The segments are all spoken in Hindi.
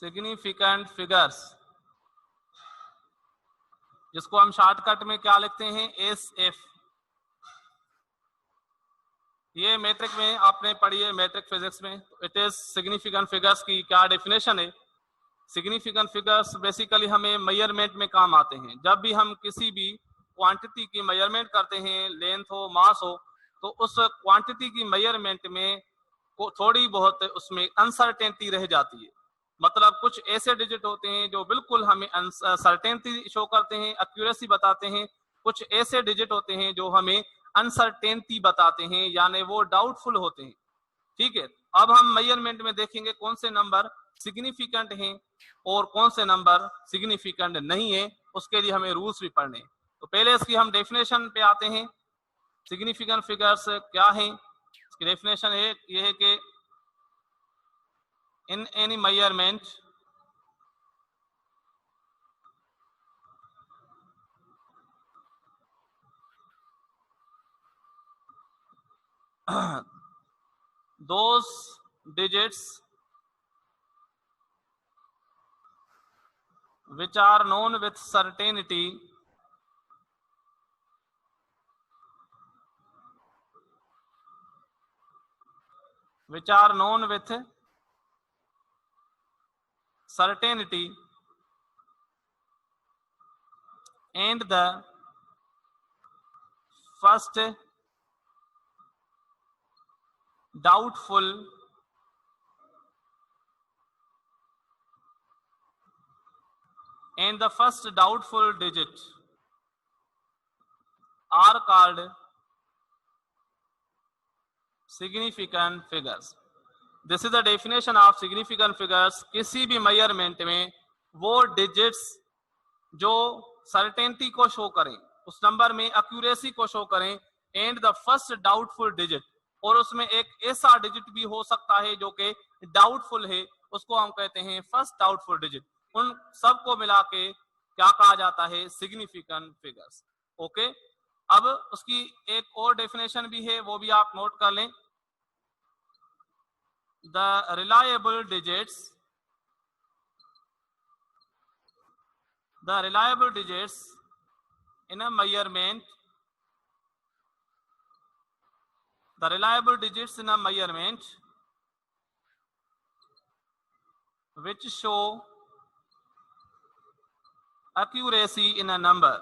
सिग्निफिकेंट फिगर्स, जिसको हम शॉर्टकट में क्या लिखते हैं, SF। ये मैट्रिक में आपने पढ़ी है, मैट्रिक फिजिक्स में। इट इज सिग्निफिकेंट फिगर्स की क्या डेफिनेशन है? सिग्निफिकेंट फिगर्स बेसिकली हमें मेजरमेंट में काम आते हैं। जब भी हम किसी भी क्वांटिटी की मेजरमेंट करते हैं, लेंथ हो, मास हो, तो उस क्वांटिटी की मेजरमेंट में थोड़ी बहुत उसमें अनसर्टेनिटी रह जाती है। मतलब कुछ ऐसे डिजिट होते हैं जो बिल्कुल हमें अनसर्टेनिटी शो करते हैं, एक्यूरेसी बताते हैं। कुछ ऐसे डिजिट होते हैं जो हमें अनसर्टेनिटी बताते हैं, यानी वो डाउटफुल होते हैं। ठीक है, अब हम मेजरमेंट में देखेंगे कौन से नंबर सिग्निफिकेंट हैं और कौन से नंबर सिग्निफिकेंट नहीं है। उसके लिए हमें रूल्स भी पढ़ने। तो पहले इसकी हम डेफिनेशन पे आते हैं। सिग्निफिकेंट फिगर्स क्या है? इसकी डेफिनेशन है ये है कि in any measurement those digits which are known with certainty and the first doubtful digit are called significant figures. This is the definition of significant figures. किसी भी मेजरमेंट में वो डिजिट्स जो सर्टेनिटी को शो करें, उस नंबर में एक्यूरेसी को शो करें, and the first doubtful digit, और उसमें एक ऐसा डिजिट भी हो सकता है जो कि डाउटफुल है, उसको हम कहते हैं फर्स्ट डाउटफुल डिजिट। उन सबको मिला के क्या कहा जाता है? Significant figures. ओके, अब उसकी एक और डेफिनेशन भी है, वो भी आप नोट कर लें। The reliable digits in a measurement, which show accuracy in a number,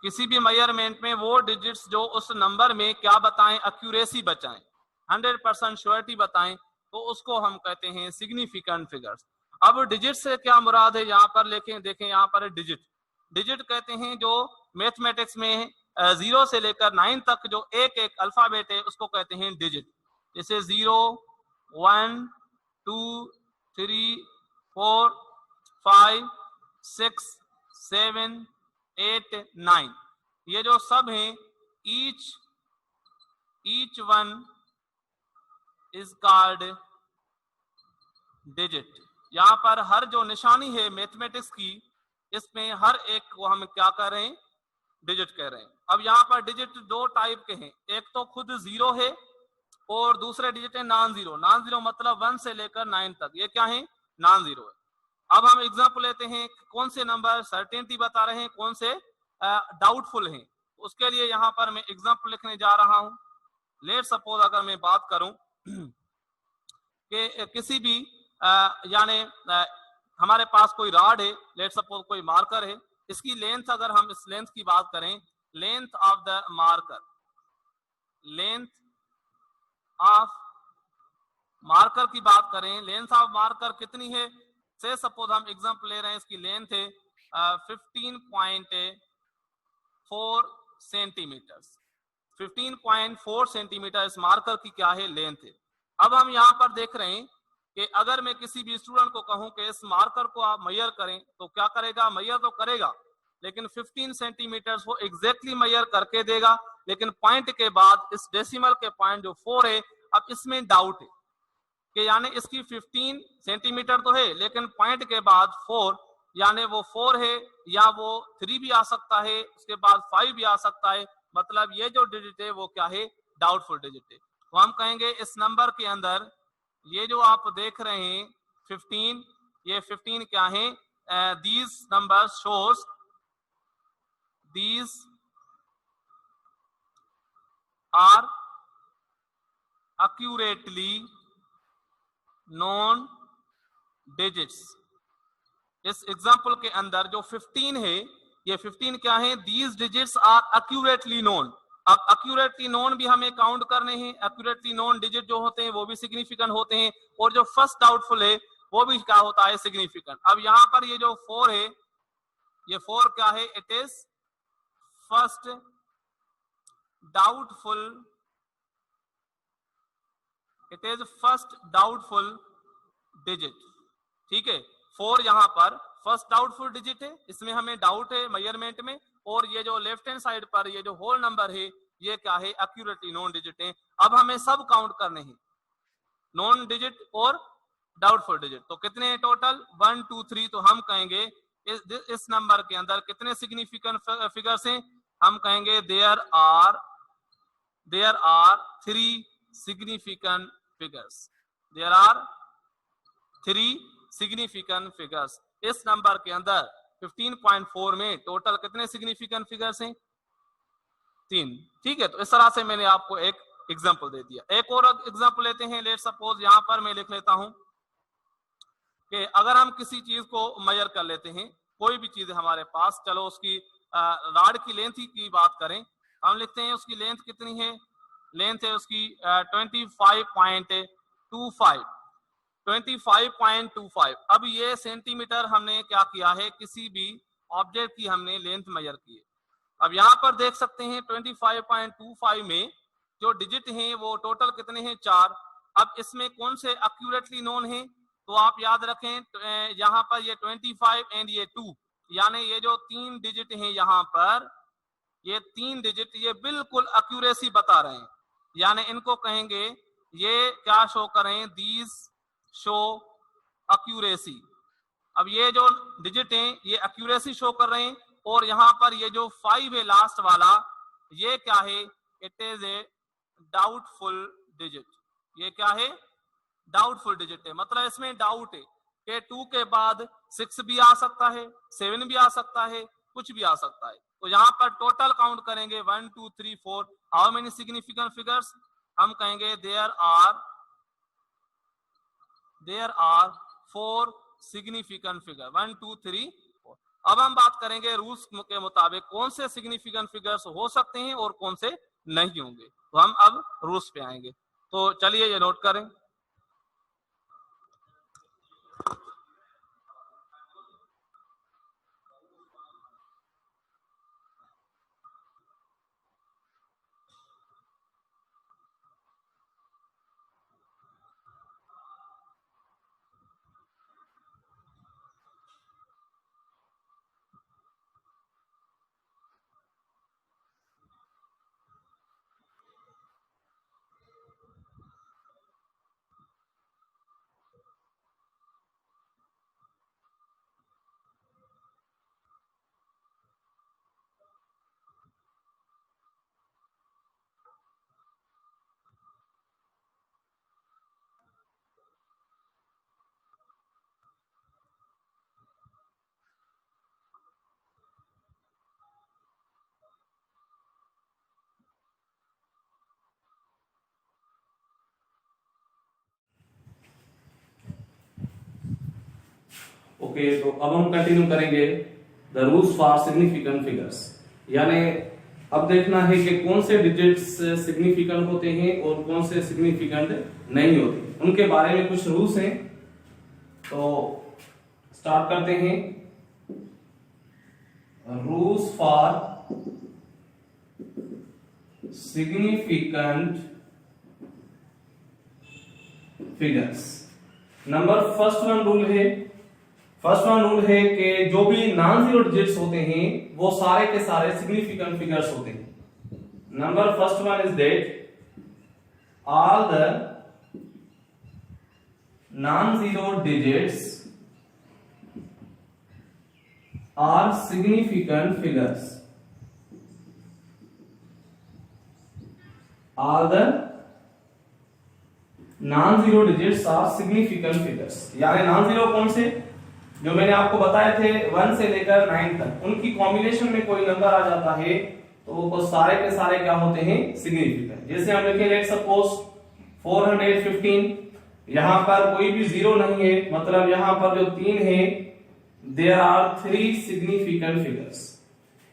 किसी भी मेजरमेंट में वो डिजिट्स जो उस नंबर में क्या बताएं? एक्यूरेसी बचाएं, 100% श्योरिटी बताएं, तो उसको हम कहते हैं सिग्निफिकेंट फिगर्स। अब डिजिट से क्या मुराद है यहाँ पर? देखें यहाँ पर डिजिट कहते हैं जो मैथमेटिक्स में 0 से लेकर 9 तक जो एक एक अल्फाबेट है उसको कहते हैं डिजिट। जैसे 0, 1, 2, 3, 4, 5, 6, 7, 8, 9, ये जो सब हैं, each one is called digit। यहाँ पर हर जो निशानी है मैथमेटिक्स की, इसमें हर एक को हम क्या कर रहे हैं? डिजिट कह रहे हैं। अब यहाँ पर डिजिट दो टाइप के हैं, एक तो खुद 0 है और दूसरे डिजिट है नॉन जीरो। नॉन जीरो मतलब 1 से लेकर 9 तक, ये क्या है? नॉन जीरो है। अब हम एग्जांपल लेते हैं, कौन से नंबर सर्टेनिटी बता रहे हैं, कौन से डाउटफुल हैं। उसके लिए यहाँ पर मैं एग्जांपल लिखने जा रहा हूं। लेट सपोज अगर मैं बात करूं कि किसी भी यानी हमारे पास कोई रॉड है, लेट सपोज कोई मार्कर है, इसकी लेंथ, अगर हम इस लेंथ की बात करें, length of the marker, length of marker की बात करें, लेंथ ऑफ मार्कर कितनी है? से सपोज हम एग्जांपल ले रहे हैं, इसकी लेंथ है 15.4 सेंटीमीटर। 15.4 सेंटीमीटर इस मार्कर की क्या है? लेंथ है। अब हम यहाँ पर देख रहे हैं कि अगर मैं किसी भी स्टूडेंट को कहूं कि इस मार्कर को आप मेजर करें, तो क्या करेगा? मेजर तो करेगा, लेकिन 15 सेंटीमीटर वो एग्जैक्टली मेजर करके देगा, लेकिन पॉइंट के बाद इस डेसिमल के पॉइंट जो 4 है, अब इसमें डाउट है कि यानी इसकी 15 सेंटीमीटर तो है, लेकिन पॉइंट के बाद 4, यानी वो 4 है या वो 3 भी आ सकता है, उसके बाद 5 भी आ सकता है। मतलब ये जो डिजिट है वो क्या है? डाउटफुल डिजिट है। तो हम कहेंगे इस नंबर के अंदर ये जो आप देख रहे हैं 15, ये 15 क्या है? These number shows these are accurately known digits। इस एग्जाम्पल के अंदर जो 15 है, ये 15 क्या है? these digits are accurately known। अब accurately known भी हमें काउंट करने हैं। accurately known डिजिट जो होते हैं वो भी सिग्निफिकेंट होते हैं, और जो फर्स्ट डाउटफुल है वो भी क्या होता है? सिग्निफिकेंट। अब यहां पर ये जो 4 है, ये 4 क्या है? It is first doubtful, it is first doubtful digit. ठीक है, 4 यहां पर फर्स्ट डाउटफुल डिजिट है, इसमें हमें डाउट है मेजरमेंट में। और ये जो लेफ्ट हैंड साइड पर ये जो होल नंबर है, ये क्या है? एक्यूरेटली नोन डिजिट है। अब हमें सब काउंट करने हैं, नॉन डिजिट और डाउटफुल डिजिट। तो कितने हैं टोटल? 1 2 3। तो हम कहेंगे इस नंबर के अंदर कितने सिग्निफिकेंट फिगर्स हैं? हम कहेंगे there are 3 significant figures. There are 3 significant figures. इस नंबर के अंदर 15.4 में टोटल कितने सिग्निफिकेंट फिगर्स हैं? 3। ठीक है, तो इस तरह से मैंने आपको एक एग्जांपल दे दिया। एक और एग्जांपल लेते हैं। लेट सपोज यहां पर मैं लिख लेता हूं कि अगर हम किसी चीज को मेजर कर लेते हैं, कोई भी चीज है हमारे पास, चलो उसकी रॉड की लेंथ की बात करें, हम लिखते हैं उसकी लेंथ कितनी है? लेंथ है उसकी 25.25। अब ये सेंटीमीटर हमने क्या किया है? किसी भी ऑब्जेक्ट की हमने लेंथ मेजर की है। अब यहां पर देख सकते हैं 25.25 में जो डिजिट हैं वो टोटल कितने हैं? 4। अब इसमें कौन से एक्यूरेटली नोन है? तो आप याद रखें यहाँ पर ये 25 एंड ये 2, यानी ये जो 3 डिजिट हैं यहाँ पर, ये 3 डिजिट ये बिल्कुल एक्यूरेसी बता रहे हैं, यानी इनको कहेंगे ये क्या शो करें? These show accuracy. अब ये जो डिजिट हैं ये एक्यूरेसी शो कर रहे हैं, और यहाँ पर ये जो 5 है लास्ट वाला, ये क्या है? It is a doubtful digit. ये क्या है? डाउटफुल डिजिट है, मतलब इसमें डाउट है कि 2 के बाद 6 भी आ सकता है, 7 भी आ सकता है, कुछ भी आ सकता है। तो यहाँ पर टोटल काउंट करेंगे 1 2 3 4। How many significant figures? हम कहेंगे देयर आर 4 सिग्निफिकेंट फिगर। 1 2 3 4। अब हम बात करेंगे रूल्स के मुताबिक कौन से सिग्निफिकेंट फिगर्स हो सकते हैं और कौन से नहीं होंगे। तो हम अब रूल्स पे आएंगे, तो चलिए ये नोट करें। ओके, तो अब हम कंटिन्यू करेंगे the rules for significant figures. यानी अब देखना है कि कौन से डिजिट्स सिग्निफिकेंट होते हैं और कौन से सिग्निफिकेंट नहीं होते, उनके बारे में कुछ रूल्स हैं। तो स्टार्ट करते हैं। Rules for significant figures. Number first one rule है कि जो भी नॉन जीरो डिजिट्स होते हैं वो सारे के सारे सिग्निफिकेंट फिगर्स होते हैं। Number first one is that all the non zero digits are significant figures. All the non zero digits are significant figures, यानी नॉन जीरो कौन से, जो मैंने आपको बताए थे 1 से लेकर 9 तक, उनकी कॉम्बिनेशन में कोई नंबर आ जाता है तो वो सारे के सारे क्या होते हैं, सिग्निफिकेंट। जैसे हम लिखें लेट सपोज 415, यहां पर कोई भी जीरो नहीं है, मतलब यहां पर जो 3 है, देयर आर 3 सिग्निफिकेंट फिगर्स।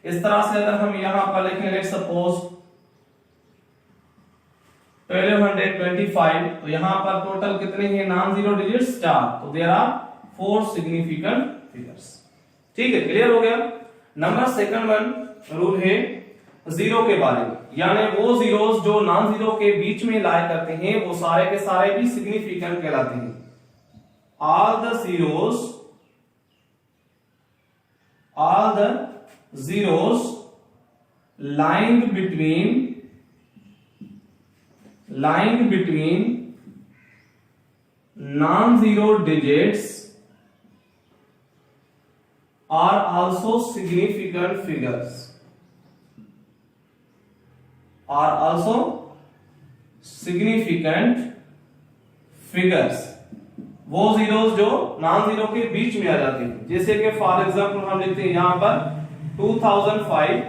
इस तरह से अगर हम यहां पर लिखें लेट सपोज 1225, तो यहां पर टोटल कितने हैं नॉन जीरो डिजिट्स, 4, तो देयर आर 4 सिग्निफिकेंट फिगर्स। ठीक है, क्लियर हो गया। नंबर सेकंड वन रूल है जीरो के बारे में, यानी वो जीरोस जो नॉन जीरो के बीच में लाया करते हैं वो सारे के सारे भी सिग्निफिकेंट कहलाते हैं। All the zeros lying between non-zero digits are also significant figures. वो जीरोस जो नॉन जीरो के बीच में आ जाते हैं, जैसे कि फॉर एग्जांपल हम लिखते हैं यहां पर 2005,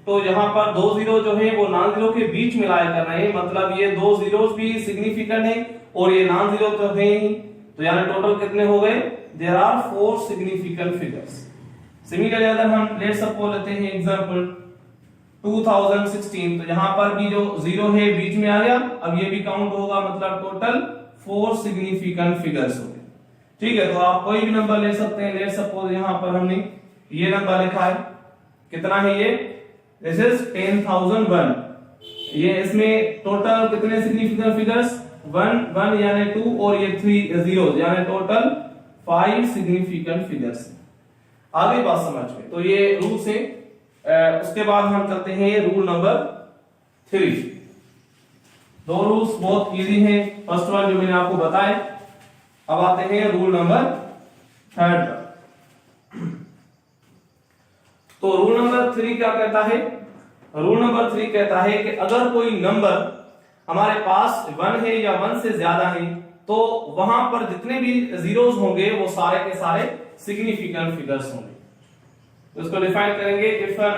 तो यहां पर 2 जीरो जो है वो नॉन जीरो के बीच में लाया कर रहे हैं, मतलब ये 2 जीरोस भी सिग्निफिकेंट है और ये नॉन जीरो तो है ही, तो यानी टोटल कितने हो गए, there are 4 significant figures. Similarly अगर हम लेट सपोज लेते हैं एग्जांपल 2016, तो यहां पर भी जो जीरो है बीच में आ गया, अब ये भी काउंट होगा, मतलब टोटल 4 सिग्निफिकेंट फिगर्स हो गए। ठीक है, तो आप कोई भी नंबर ले सकते हैं। लेट सपोज यहां पर हमने ये नंबर लिखा है, कितना है ये, दिस इज 10,001, ये इसमें टोटल कितने सिग्निफिकेंट फिगर्स, 1 यानी 2 और ये 3 जीरो यानी टोटल 5 सिग्निफिकेंट फिगर्स। आगे बात समझ में, तो ये रूल से उसके बाद हम चलते हैं रूल नंबर 3। दो रूल्स बहुत इजी हैं, फर्स्ट वन जो मैंने आपको बताया। अब आते हैं रूल नंबर 3। तो रूल नंबर 3 क्या कहता है, रूल नंबर 3 कहता है कि अगर कोई नंबर हमारे पास 1 है या 1 से ज्यादा है, तो वहां पर जितने भी जीरोस होंगे वो सारे के सारे सिग्निफिकेंट फिगर्स होंगे। तो इसको डिफाइन करेंगे, if a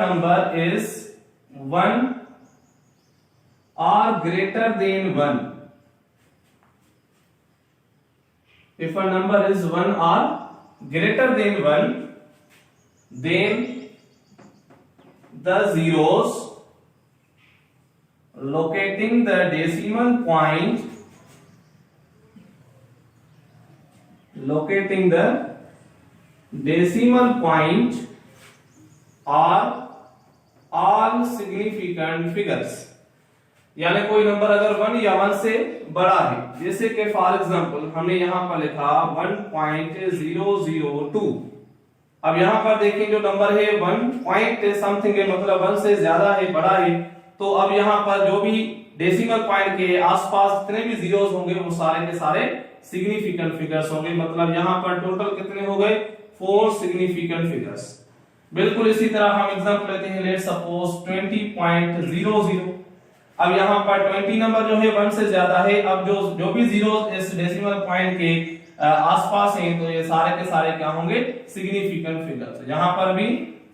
number is 1 or greater than 1, if a number is 1 or greater than 1, then the zeros locating the decimal point are all significant figures। यानी कोई नंबर अगर 1 या 1 से बड़ा है, जैसे कि फॉर एग्जांपल हमने यहां पर लिखा 1.002, अब यहां पर देखें जो नंबर है 1 पॉइंट समथिंग है, मतलब 1 से ज्यादा है, बड़ा है, तो अब यहां पर जो भी डेसिमल पॉइंट के आसपास जितने भी जीरोस होंगे वो सारे के सारे सिग्निफिकेंट फिगर्स होंगे, मतलब यहां पर टोटल कितने हो गए, 4 सिग्निफिकेंट फिगर्स। बिल्कुल इसी तरह हम एग्जांपल लेते हैं, लेट सपोज 20.00, अब यहां पर 20 नंबर जो है 1 से ज्यादा है, अब जो भी जीरोस इस डेसिमल पॉइंट के आसपास हैं, तो ये सारे के सारे क्या होंगे, सिग्निफिकेंट फिगर्स। यहां पर भी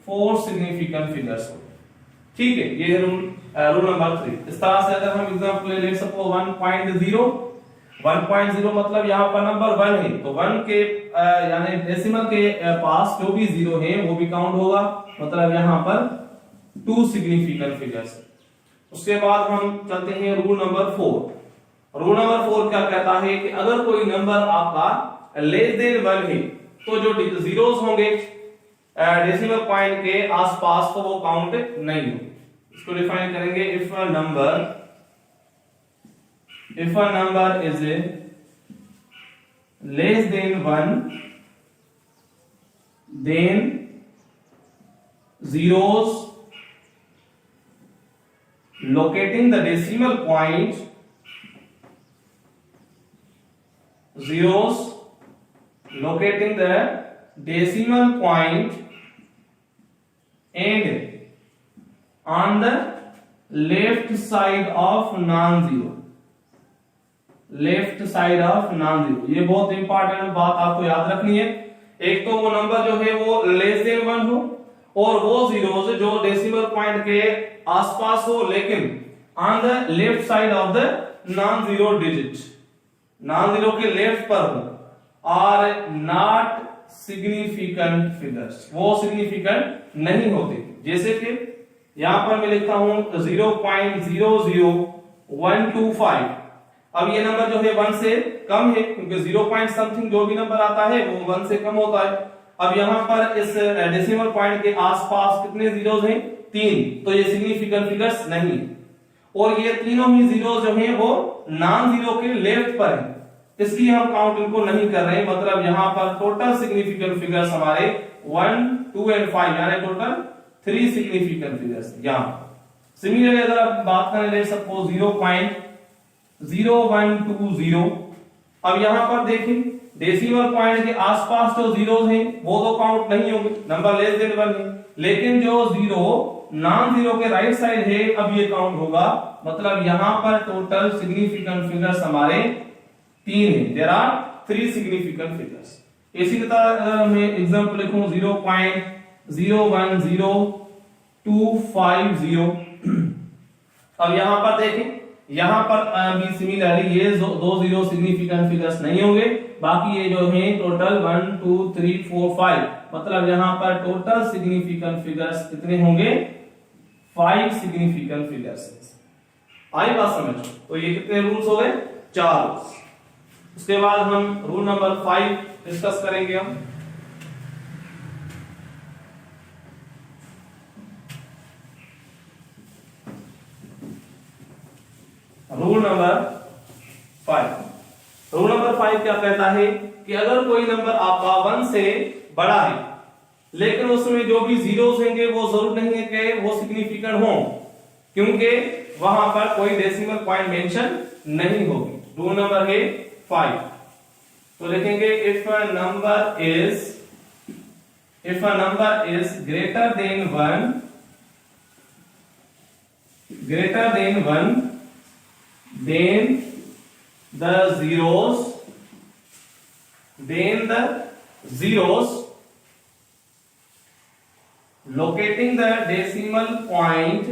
4 सिग्निफिकेंट फिगर्स होंगे। ठीक है, ये रूल नंबर 3। इस तरह से अगर हम एग्जांपल ले सपोज 1.0 मतलब यहां पर नंबर 1 है, तो 1 के यानी डेसिमल के पास जो भी जीरो है वो भी काउंट होगा, मतलब यहां पर 2 सिग्निफिकेंट फिगर्स। उसके बाद हम चलते हैं रूल नंबर 4। रूल नंबर 4 क्या कहता है कि अगर कोई नंबर आपका लेस देन 1 है, तो जो जीरोस होंगे डेसिमल पॉइंट के आसपास, तो वो काउंट नहीं होंगे। इसको डिफाइन करेंगे, if a number is less than 1, then zeros locating the decimal point and on the left side of non zero, left side of non zero. ये बहुत इंपॉर्टेंट बात आपको याद रखनी है। एक तो वो नंबर जो है वो लेस देन 1 हो, और वो जीरोस जो डेसिमल पॉइंट के आसपास हो, लेकिन on the left side of the non zero digit, non zero के लेफ्ट पर हो, आर नॉट सिग्निफिकेंट फिगर्स, वो सिग्निफिकेंट नहीं होते। जैसे कि यहां पर मैं लिखता हूं 0.00125। अब ये नंबर जो है 1 से कम है, क्योंकि 0 पॉइंट समथिंग जो भी नंबर आता है वो 1 से कम होता है। अब यहां पर इस डेसिमल पॉइंट के आसपास कितने जीरोस हैं? 3, तो ये सिग्निफिकेंट फिगर्स नहीं। और ये तीनों ही जीरोस जो हैं वो नॉन जीरो के लेफ्ट पर हैं, इसलिए हम काउंट इनको नहीं कर रहे हैं। मतलब यहां पर टोटल सिग्निफिकेंट फिगर्स हमारे 1, 2 एंड 5, यानी टोटल 3 सिग्निफिकेंट फिगर्स। यहां सिमिलरली अगर आप बात करें, लेट्स सपोज 0.0120, अब यहां पर देखें डेसिमल पॉइंट के आसपास जो जीरोस हैं वो तो काउंट नहीं होंगे, नंबर लेस देन 1 है, लेकिन जो जीरो नॉन जीरो के राइट साइड है अब ये काउंट होगा। मतलब यहां पर टोटल सिग्निफिकेंट फिगर्स हमारे 3 है, देयर आर 3 सिग्निफिकेंट फिगर्स। इसी तरह मैं एग्जांपल लिखूं 0.010250। अब यहां पर देखें, यहां पर भी सिमिलरली ये दो जीरो सिग्निफिकेंट फिगर्स नहीं होंगे, बाकी ये जो है टोटल 1 2 3 4 5, मतलब यहां पर टोटल सिग्निफिकेंट फिगर्स कितने होंगे? 5 सिग्निफिकेंट फिगर्स। आई बात समझ? तो ये कितने रूल्स हो गए? 4 रूल्स। उसके बाद हम रूल नंबर 5 डिस्कस करेंगे। हम रूल नंबर 5 क्या कहता है कि अगर कोई नंबर आपका 1 से बड़ा है, लेकिन उसमें जो भी जीरोस होंगे वो जरूर नहीं है कि वो सिग्निफिकेंट हो, क्योंकि वहां पर कोई डेसिमल पॉइंट मेंशन नहीं होगी। रूल नंबर है 5, तो लिखेंगे if a number is greater than 1, then the zeros locating the decimal point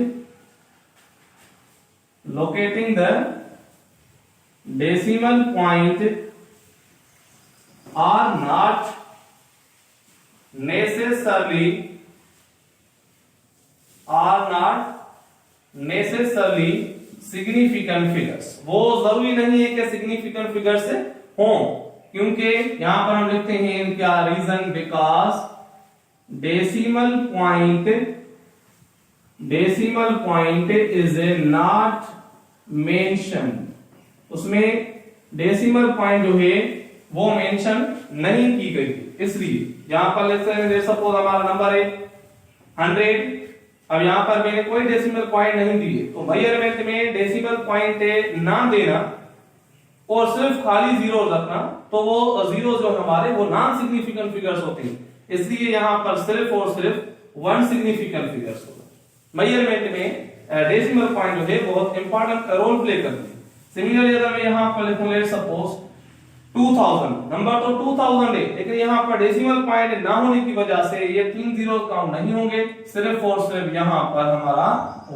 are not necessarily significant figures. वो जरूरी नहीं है कि सिग्निफिकेंट फिगर्स हों, क्योंकि यहां पर हम लिखते हैं क्या reason, because decimal point is not mention. उसमें डेसिमल पॉइंट जो है वो मेंशन नहीं की गई, इसलिए यहां पर लेट्स सपोज हमारा नंबर है 100। अब यहां पर मैंने कोई डेसिमल पॉइंट नहीं दिए, तो मेजरमेंट में डेसिमल पॉइंट ना देना और सिर्फ खाली जीरो रखना, तो वो जीरो जो हमारे वो नॉन सिग्निफिकेंट फिगर्स होते हैं, इसलिए यहां पर सिर्फ और सिर्फ 1 सिग्निफिकेंट फिगर्स होगा। मेजरमेंट में डेसिमल पॉइंट जो है बहुत इंपॉर्टेंट रोल प्ले करते हैं। सिमिलरली अगर मैं यहां पर लिखूं लेट्स सपोज 2000, नंबर तो 2000 है, लेकिन यहां पर डेसिमल पॉइंट ना होने की वजह से ये 3 जीरो काउंट नहीं होंगे, सिर्फ और सिर्फ यहां पर हमारा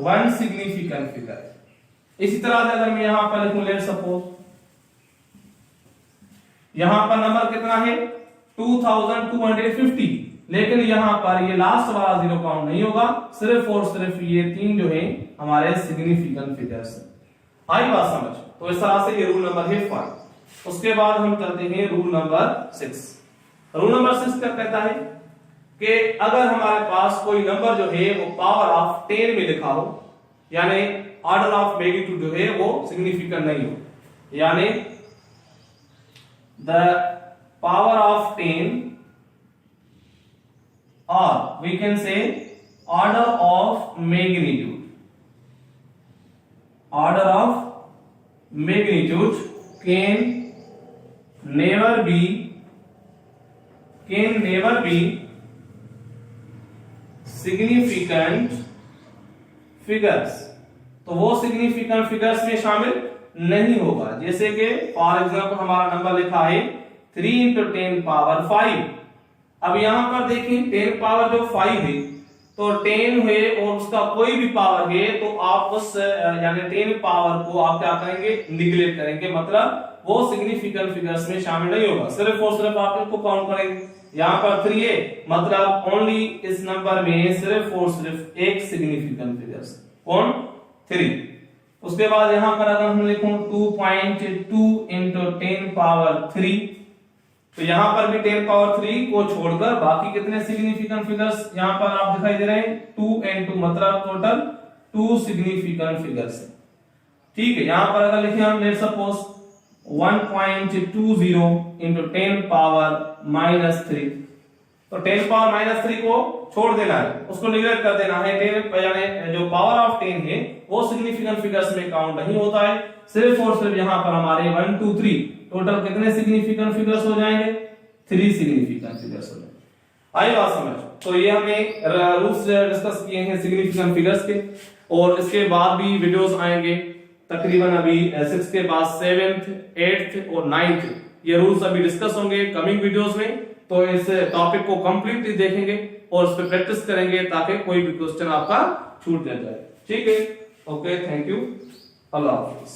1 सिग्निफिकेंट फिगर है। इसी तरह से अगर मैं यहां पर लिखूं लेट्स सपोज यहां पर नंबर कितना है 2250, लेकिन यहां पर ये लास्ट वाला जीरो काउंट नहीं होगा, सिर्फ और सिर्फ ये 3 जो है हमारे सिग्निफिकेंट फिगर्स हैं। आई बात समझ? तो इस तरह से ये रूल नंबर है 5। उसके बाद हम करते हैं रूल नंबर 6। रूल नंबर 6 क्या कहता है कि अगर हमारे पास कोई नंबर जो है वो पावर ऑफ 10 में लिखा हो, यानी ऑर्डर ऑफ मैग्नीट्यूड जो है वो सिग्निफिकेंट नहीं हो, यानी the power of 10 or we can say order of magnitude can never be significant figures. तो वो सिग्निफिकेंट फिगर्स में शामिल नहीं होगा। जैसे कि फॉर एग्जांपल हमारा नंबर लिखा है 3 into 10 पावर 5। अब यहां पर देखें 10 पावर जो 5 है तो 10 है और उसका कोई भी पावर है तो आप उस यानी 10 पावर को आप क्या करेंगे, निगलेक्ट करेंगे, मतलब वो सिग्निफिकेंट फिगर्स में शामिल नहीं होगा। सिर्फ और सिर्फ आप इनको काउंट करेंगे। यहाँ पर 3 है मतलब ओनली इस नंबर में सिर्फ और सिर्फ एक सिग्निफिकेंट फिगर्स, कौन, 3। उसके बाद यहां पर अगर हम लिखूं 2.2 into 10 पावर 3 तो यहां पर भी 10 पावर 3 को छोड़कर बाकी कितने सिग्निफिकेंट फिगर्स यहां पर आप दिखाई दे रहे हैं, 2 and 2 मतलब टोटल 2 सिग्निफिकेंट फिगर्स है। ठीक है, यहां पर अगर लिखें हम लेट सपोज 1.20 into 10 पावर -3 तो 10 पावर -3 को छोड़ देना है, उसको निगलेक्ट कर देना है। 10 यानी जो पावर ऑफ 10 है वो सिग्निफिकेंट फिगर्स में काउंट नहीं होता है। सिर्फ और सिर्फ यहाँ पर हमारे 1 2 3 टोटल कितने सिग्निफिकेंट फिगर्स हो जाएंगे, 3 सिग्निफिकेंट फिगर्स हो जाएंगे। आई बात समझ? तो ये हमने रूल्स डिस्कस किए हैं सिग्निफिकेंट फिगर्स के, और इसके बाद भी वीडियोस आएंगे तकरीबन अभी 6 के बाद 7th 8th और 9th ये रूल्स अभी डिस्कस होंगे कमिंग वीडियोस में। तो इस टॉपिक को कंप्लीटली देखेंगे और उस पर प्रैक्टिस करेंगे ताकि कोई भी क्वेश्चन आपका छूट ना जाए। ठीक है, okay, thank you, Allah Hafiz.